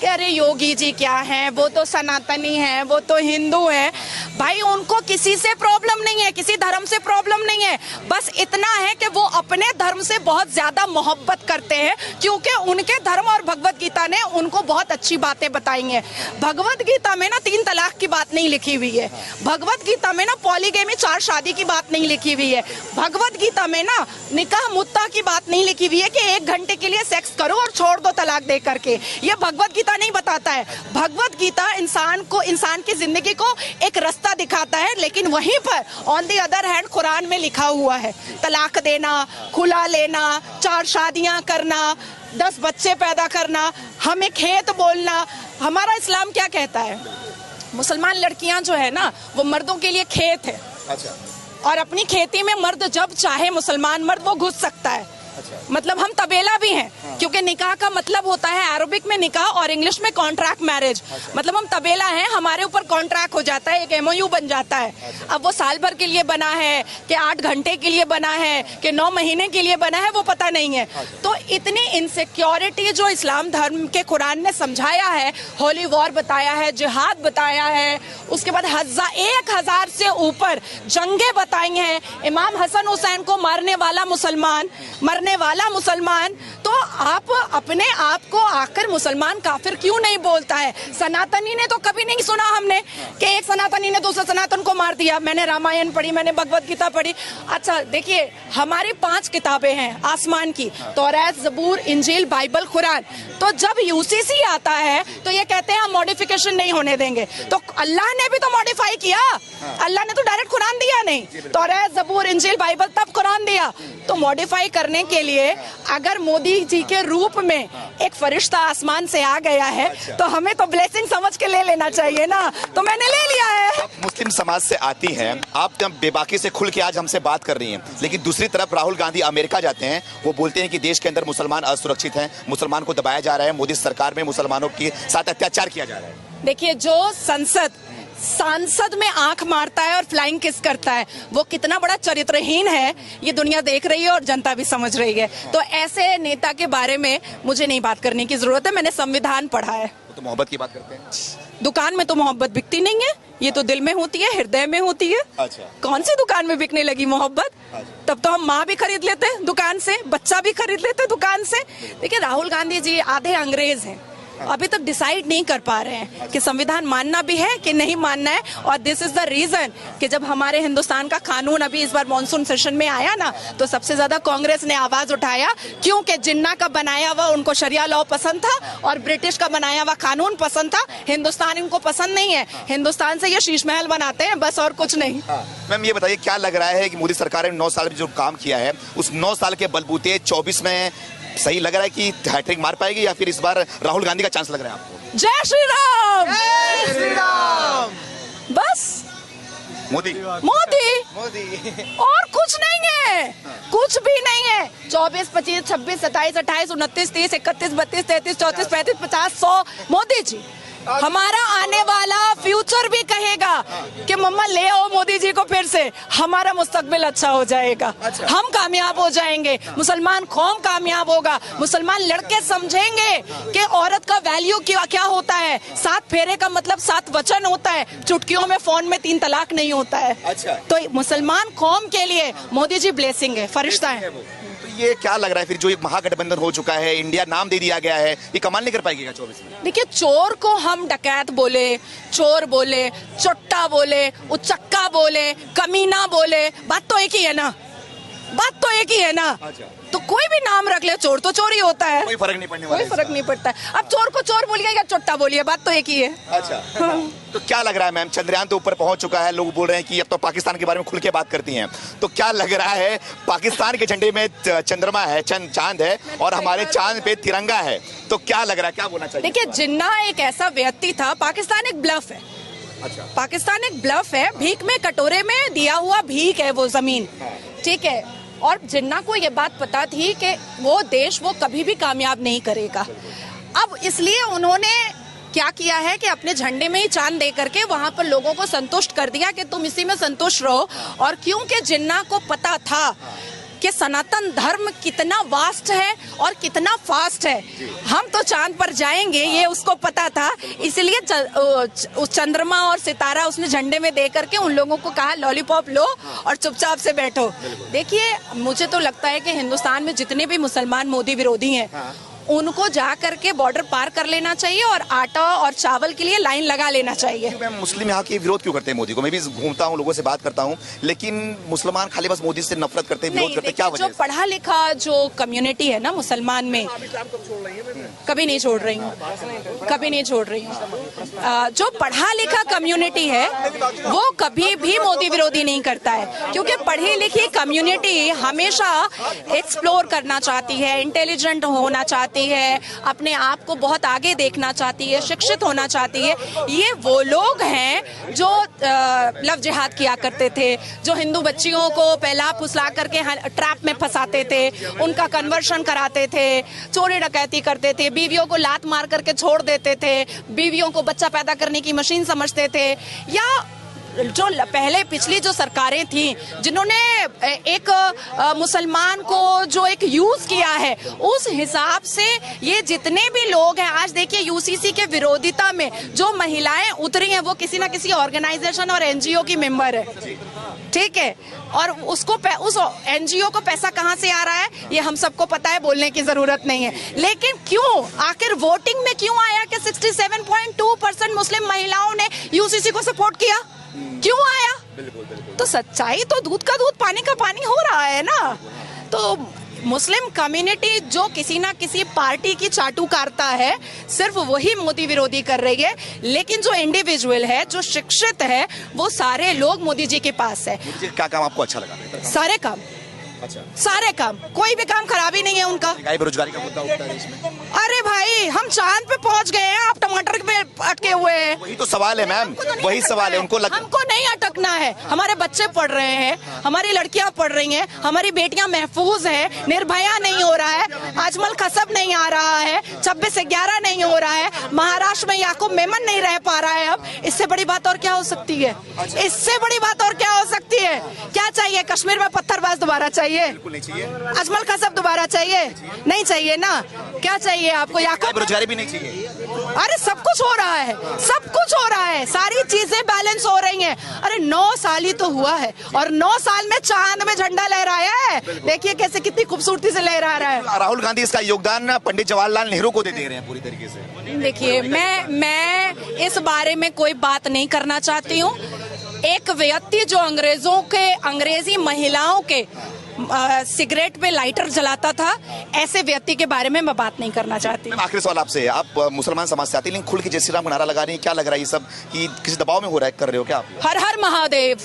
कि अरे योगी जी क्या हैं, वो तो सनातनी हैं, वो तो हिंदू हैं। भाई उनको किसी से प्रॉब्लम नहीं है, किसी धर्म से प्रॉब्लम नहीं है, बस इतना है कि वो अपने धर्म से बहुत ज्यादा मोहब्बत करते हैं, क्योंकि उनके धर्म और भगवत गीता ने उनको बहुत अच्छी बातें बताई हैं। भगवत गीता में ना 3 तलाक की बात नहीं लिखी हुई है, भगवत गीता में ना पॉलीगैमी 4 शादी की बात नहीं लिखी हुई है, भगवत गीता में ना निकाह मुत्ता की बात नहीं लिखी हुई है कि 1 घंटे के लिए सेक्स करो और छोड़ दो तलाक दे करके। ये भगवत गीता नहीं बताता है। भगवत गीता इंसान की जिंदगी को एक रास्ता दिखाता है, लेकिन वहीं पर on the other hand Quran में लिखा हुआ है तलाक देना, खुला लेना, 4 शादियां करना, 10 बच्चे पैदा करना, हमें खेत बोलना। हमारा इस्लाम क्या कहता है? मुसलमान लड़कियां जो है ना वो मर्दों के लिए खेत है। अच्छा। और अपनी खेती में मर्द जब चाहे मुसलमान मर्द वो घुस सकता है। अच्छा। मतलब हम तबेला भी हैं। हाँ। क्योंकि निकाह का मतलब होता है अरबिक में निकाह और इंग्लिश में कॉन्ट्रैक्ट मैरिज। अच्छा। मतलब हम तबेला हैं, हमारे ऊपर कॉन्ट्रैक्ट हो जाता है, एक MOU बन जाता है। अच्छा। अब वो साल भर के लिए बना है कि 8 घंटे के लिए बना है कि 9 महीने के लिए बना है, वो पता नहीं है। अच्छा। तो इतनी इनसिक्योरिटी जो इस्लाम धर्म के कुरान ने समझाया है, होली वॉर बताया है, जिहाद बताया है, उसके बाद 1000 से ऊपर जंगे बताई हैं, इमाम हसन हुसैन को मारने वाला मुसलमान, तो आप अपने आप को आकर मुसलमान काफिर क्यों नहीं बोलता है? सनातनी ने तो कभी नहीं सुना हमने कि एक सनातनी ने दूसरे सनातन को मार दिया। मैंने रामायण पढ़ी, मैंने भगवत गीता पढ़ी। अच्छा देखिए, हमारी 5 किताबें हैं आसमान की, तौरात, ज़बूर, इंजील, बाइबल, कुरान। तो जब UCC आता है तो ये कहते हैं हम मॉडिफिकेशन नहीं होने देंगे। तो अल्लाह ने भी तो मॉडिफाई किया, अल्लाह ने तो डायरेक्ट कुरान दिया नहीं, तौरात, ज़बूर, इंजील, बाइबल, तब कुरान दिया। तो मॉडिफाई करने के लिए अगर मोदी जी के रूप में एक फरिश्ता आसमान से आ गया है तो हमें तो ब्लेसिंग समझ के ले लेना चाहिए ना। तो मैंने ले लिया है। मुस्लिम समाज से आती हैं, आप बेबाकी से खुल के आज हमसे बात कर रही हैं, लेकिन दूसरी तरफ राहुल गांधी अमेरिका जाते हैं, वो बोलते हैं कि देश के अंदर मुसलमान असुरक्षित हैं, मुसलमान को दबाया जा रहा है, मोदी सरकार में मुसलमानों के साथ अत्याचार किया जा रहा है। देखिए, जो सांसद में आंख मारता है और फ्लाइंग किस करता है, वो कितना बड़ा चरित्रहीन है ये दुनिया देख रही है और जनता भी समझ रही है। तो ऐसे नेता के बारे में मुझे नहीं बात करने की जरूरत है, मैंने संविधान पढ़ा है। तो मोहब्बत की बात करते हैं। दुकान में तो मोहब्बत बिकती नहीं है, ये तो दिल में होती है, हृदय में होती है। अच्छा। कौन सी दुकान में बिकने लगी मोहब्बत? अच्छा। तब तो हम माँ भी खरीद लेते दुकान से, बच्चा भी खरीद लेते दुकान से। देखिए, राहुल गांधी जी आधे अंग्रेज हैं, अभी तक डिसाइड नहीं कर पा रहे हैं कि संविधान मानना भी है कि नहीं मानना है। और दिस इज द रीजन कि जब हमारे हिंदुस्तान का कानून अभी इस बार मॉनसून सेशन में आया ना, तो सबसे ज्यादा कांग्रेस ने आवाज उठाया, क्योंकि जिन्ना का बनाया हुआ उनको शरिया लॉ पसंद था और ब्रिटिश का बनाया हुआ कानून पसंद था। हिंदुस्तान इनको पसंद नहीं है, हिंदुस्तान से ये शीश महल बनाते हैं बस, और कुछ नहीं। मैम, ये बताइए, क्या लग रहा है कि मोदी सरकार ने 9 साल में जो काम किया है, उस 9 साल के बलबूते 24 में सही लग रहा है कि हैट्रिक मार पाएगी, या फिर इस बार राहुल गांधी का चांस लग रहा है आपको? जय श्री राम, जय श्री राम। बस मोदी और कुछ नहीं है, कुछ भी नहीं है। 24, 25, 26, 27, 28, 29, 30, 31, 32, 33, 34, 35, 50, 100 मोदी जी। हमारा आने वाला फ्यूचर भी कहेगा कि मम्मा ले आओ मोदी जी को फिर से, हमारा मुस्तकबिल अच्छा हो जाएगा। अच्छा। हम कामयाब हो जाएंगे, मुसलमान कौम कामयाब होगा, मुसलमान लड़के समझेंगे कि औरत का वैल्यू क्या होता है। 7 फेरे का मतलब 7 वचन होता है, चुटकियों में फोन में 3 तलाक नहीं होता है। अच्छा। तो मुसलमान कौम के लिए मोदी जी ब्लेसिंग है, फरिश्ता है। तो ये क्या लग रहा है फिर, जो महागठबंधन हो चुका है, इंडिया नाम दे दिया गया है, ये कमाल नहीं कर पाएगी 24 में? देखिए, चोर को हम डकैत बोले, चोर बोले, चोट्टा बोले, उचक्का बोले, कमीना बोले, बात तो एक ही है ना, बात तो एक ही है ना। अच्छा। तो कोई भी नाम रख ले, चोर तो चोर ही होता है, कोई फर्क नहीं पड़ने वाला, कोई फर्क नहीं पड़ता है। अब चोर को चोर बोलिए या चोट्टा बोलिए, बात तो एक ही है। अच्छा। तो क्या लग रहा है मैम, चंद्रयान तो ऊपर पहुंच चुका है, लोग बोल रहे हैं कि अब तो पाकिस्तान के बारे में खुल के बात करती हैं, तो क्या लग रहा है, पाकिस्तान के झंडे में चंद्रमा है, चांद है, और हमारे चांद पे तिरंगा है, तो क्या लग रहा है, क्या बोलना चाहिए? देखिए, जिन्ना एक ऐसा व्यक्ति था, पाकिस्तान एक ब्लफ है। अच्छा। पाकिस्तान एक ब्लफ है, भीख में कटोरे में दिया हुआ भीख है वो जमीन, ठीक है। और जिन्ना को ये बात पता थी कि वो देश वो कभी भी कामयाब नहीं करेगा। अब इसलिए उन्होंने क्या किया है कि अपने झंडे में ही चांद दे करके वहां पर लोगों को संतुष्ट कर दिया कि तुम इसी में संतुष्ट रहो। और क्योंकि जिन्ना को पता था कि सनातन धर्म कितना वास्ट है और कितना फास्ट है। हम तो चांद पर जाएंगे ये उसको पता था, इसलिए उस चंद्रमा और सितारा उसने झंडे में दे करके उन लोगों को कहा लॉलीपॉप लो और चुपचाप से बैठो। देखिए, मुझे तो लगता है कि हिंदुस्तान में जितने भी मुसलमान मोदी विरोधी हैं उनको जा करके बॉर्डर पार कर लेना चाहिए और आटा और चावल के लिए लाइन लगा लेना चाहिए। मैम, मुस्लिम यहाँ के विरोध क्यों करते हैं मोदी को? मैं भी घूमता हूँ, लोगों से बात करता हूँ, लेकिन मुसलमान खाली बस मोदी से नफरत करते हैं, विरोध करते हैं, क्या वजह? जो पढ़ा लिखा जो कम्युनिटी है ना मुसलमान में, कभी नहीं छोड़ रही हूँ, कभी नहीं छोड़ रही हूँ। जो पढ़ा लिखा कम्युनिटी है वो कभी भी मोदी विरोधी नहीं करता है, क्योंकि पढ़ी लिखी कम्युनिटी हमेशा एक्सप्लोर करना चाहती है, इंटेलिजेंट होना चाहती है, अपने आप को बहुत आगे देखना चाहती है, शिक्षित होना चाहती है। ये वो लोग हैं जो लव जिहाद किया करते थे, जो हिंदू बच्चियों को पहला फुसला करके ट्रैप में फंसाते थे, उनका कन्वर्शन कराते थे, चोरी डकैती करते थे, बीवियों को लात मार करके छोड़ देते थे, बीवियों को बच्चा पैदा करने की मशीन समझते थे। या जो पहले पिछली जो सरकारें थी जिन्होंने एक मुसलमान को जो एक यूज किया है, उस हिसाब से ये जितने भी लोग हैं, आज देखिए यूसीसी के विरोधिता में जो महिलाएं उतरी हैं वो किसी ना किसी ऑर्गेनाइजेशन और एनजीओ की मेंबर है, ठीक है। और उसको उस एनजीओ को पैसा कहां से आ रहा है ये हम सबको पता है, बोलने की जरूरत नहीं है। लेकिन क्यों आखिर वोटिंग में क्यों आया कि 67.2% मुस्लिम महिलाओं ने यूसीसी को सपोर्ट किया? क्यों आया? बिल्कुल। तो सच्चाई तो दूध का दूध पानी का पानी हो रहा है ना। तो मुस्लिम कम्युनिटी जो किसी ना किसी पार्टी की चाटुकारिता है, सिर्फ वही मोदी विरोधी कर रही है। लेकिन जो इंडिविजुअल है, जो शिक्षित है, वो सारे लोग मोदी जी के पास है। मोदी जी क्या काम आपको अच्छा लगा? सारे काम, अच्छा, सारे काम, कोई भी काम खराब ही नहीं है उनका। बेरोजगारी का मुद्दा उठता है इसमें। अरे भाई, हम चांद पे पहुंच गए हैं, आप टमाटर पे अटके हुए हैं। वही तो सवाल है मैम, वही सवाल है। उनको हमको नहीं अटकना है। हमारे बच्चे पढ़ रहे हैं, हमारी लड़कियां पढ़ रही हैं, हमारी बेटियां महफूज हैं, निर्भया नहीं हो रहा है, अजमल कसब नहीं आ रहा है, 26/11 नहीं हो रहा है, महाराष्ट्र में याकूब मेमन नहीं रह पा रहा है। अब इससे बड़ी बात और क्या हो सकती है? इससे बड़ी बात और क्या हो सकती है? क्या चाहिए? कश्मीर में पत्थरबाज दोबारा चाहिए? नहीं चाहिए। अजमल कसब दोबारा चाहिए? नहीं चाहिए ना। क्या चाहिए आपको? याकूब बेरोजगारी भी नहीं चाहिए। अरे सब कुछ हो रहा है, सब कुछ हो रहा है, सारी चीजें बैलेंस हो रही हैं। अरे 9 साल ही तो हुआ है और 9 साल में चांद में झंडा लहराया है। देखिए कैसे, कितनी खूबसूरती से लहरा रहा है। राहुल गांधी इसका योगदान पंडित जवाहरलाल नेहरू को दे रहे हैं पूरी तरीके से। देखिए, मैं इस बारे में कोई बात नहीं करना चाहती हूँ। एक व्यक्ति जो अंग्रेजी महिलाओं के सिगरेट पे लाइटर जलाता था, ऐसे व्यक्ति के बारे में मैं बात नहीं करना चाहती। आखिरी सवाल आपसे, आप मुसलमान समाज से आती, लेकिन खुल के जय श्री राम का नारा लगा रही है, क्या लग रहा है ये सब कि किसी दबाव में हो रहा है, कर रहे हो क्या आप? हर हर महादेव।